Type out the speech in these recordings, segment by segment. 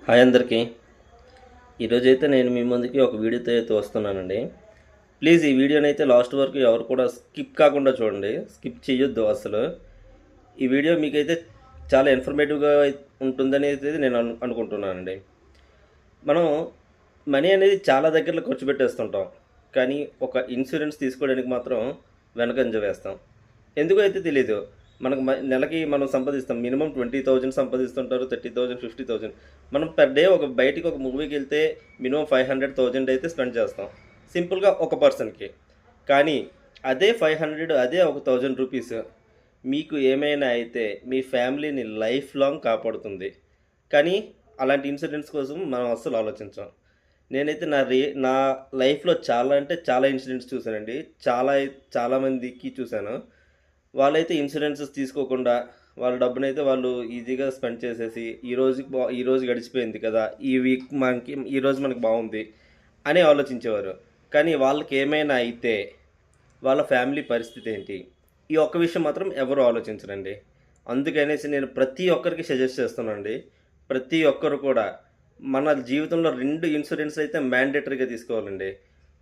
Hi అందరికీ. ఈరోజైతే నేను మీ ముందుకి ఒక వీడియోతో అయితే వస్తున్నానండి. ప్లీజ్ ఈ వీడియోనైతే లాస్ట్ వరకు ఎవరు కూడా స్కిప్ కాకుండా చూడండి, స్కిప్ చేయొద్దు అసలు. ఈ వీడియో మీకైతే చాలా ఇన్ఫర్మేటివ్గా ఉంటుందని అయితే నేను అనుకుంటున్నానండి. మనం మనీ అనేది చాలా దగ్గరలో ఖర్చు పెట్టేస్తుంటాం, కానీ ఒక ఇన్సూరెన్స్ తీసుకోవడానికి మాత్రం వెనకంజ వేస్తాం. ఎందుకో అయితే తెలీదు. మనకు నెలకి మనం సంపాదిస్తాం, మినిమం 20,000 సంపాదిస్తుంటారు, 30,000, 50,000. మనం పర్ డే బయటికి ఒక మూవీకి వెళ్తే మినిమం 500,000 అయితే స్పెండ్ చేస్తాం సింపుల్గా ఒక పర్సన్కి. కానీ అదే 500, అదే ఒక 1000 రూపీస్ మీకు ఏమైనా అయితే మీ ఫ్యామిలీని లైఫ్ లాంగ్ కాపాడుతుంది. కానీ అలాంటి ఇన్సిడెంట్స్ కోసం మనం అస్సలు ఆలోచించాం. నేనైతే నా లైఫ్లో చాలా అంటే చాలా ఇన్సిడెంట్స్ చూశానండి. చాలామందికి చూశాను. వాళ్ళైతే ఇన్సూరెన్సెస్ తీసుకోకుండా వాళ్ళ డబ్బునైతే వాళ్ళు ఈజీగా స్పెండ్ చేసేసి ఈరోజు గడిచిపోయింది కదా, ఈ వీక్ ఈరోజు మనకి బాగుంది అని ఆలోచించేవారు. కానీ వాళ్ళకి ఏమైనా అయితే వాళ్ళ ఫ్యామిలీ పరిస్థితి ఏంటి, ఈ ఒక్క విషయం మాత్రం ఎవరు ఆలోచించరండి. అందుకనేసి నేను ప్రతి ఒక్కరికి సజెస్ట్ చేస్తానండి. ప్రతి ఒక్కరు కూడా మన జీవితంలో 2 ఇన్సూరెన్స్ అయితే మ్యాండేటరీగా తీసుకోవాలండి.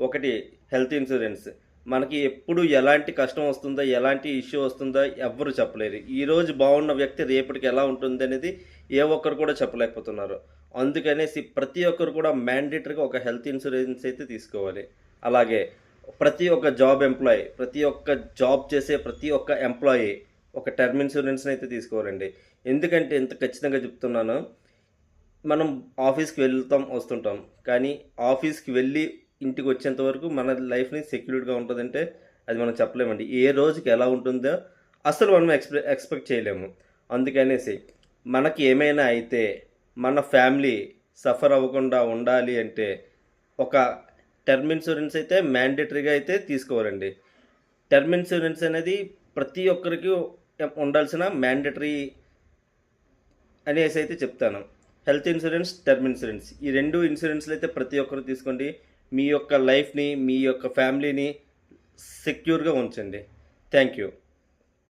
ఒకటి హెల్త్ ఇన్సూరెన్స్. మనకి ఎప్పుడు ఎలాంటి కష్టం వస్తుందో, ఎలాంటి ఇష్యూ వస్తుందో ఎవ్వరు చెప్పలేరు. ఈరోజు బాగున్న వ్యక్తి రేపటికి ఎలా ఉంటుంది అనేది ఏ ఒక్కరు కూడా చెప్పలేకపోతున్నారు. అందుకనేసి ప్రతి ఒక్కరు కూడా మ్యాండేటరీగా ఒక హెల్త్ ఇన్సూరెన్స్ అయితే తీసుకోవాలి. అలాగే ప్రతి ఒక్క ప్రతి ఒక్క జాబ్ చేసే ప్రతి ఒక్క ఎంప్లాయీ ఒక టర్మ్ ఇన్సూరెన్స్ని అయితే తీసుకోవాలండి. ఎందుకంటే ఇంత ఖచ్చితంగా చెప్తున్నాను, మనం ఆఫీస్కి వస్తుంటాం, కానీ ఆఫీస్కి వెళ్ళి ఇంటికి వచ్చేంత వరకు మన లైఫ్ని సెక్యూర్డ్గా ఉంటుందంటే అది మనం చెప్పలేమండి. ఏ రోజుకి ఎలా ఉంటుందో అసలు మనం ఎక్స్పెక్ట్ చేయలేము. అందుకనేసి మనకి ఏమైనా అయితే మన ఫ్యామిలీ సఫర్ అవ్వకుండా ఉండాలి అంటే ఒక టర్మ్ ఇన్సూరెన్స్ అయితే మ్యాండేటరీగా అయితే తీసుకోవాలండి. టర్మ్ ఇన్సూరెన్స్ అనేది ప్రతి ఒక్కరికి ఉండాల్సిన మ్యాండేటరీ అనేసి అయితే చెప్తాను. హెల్త్ ఇన్సూరెన్స్, టర్మ్ ఇన్సూరెన్స్, ఈ 2 ఇన్సూరెన్స్లు అయితే ప్రతి ఒక్కరు తీసుకోండి. మీ యొక్క లైఫ్ని, మీ యొక్క ఫ్యామిలీని సెక్యూర్గా ఉంచండి. Thank you.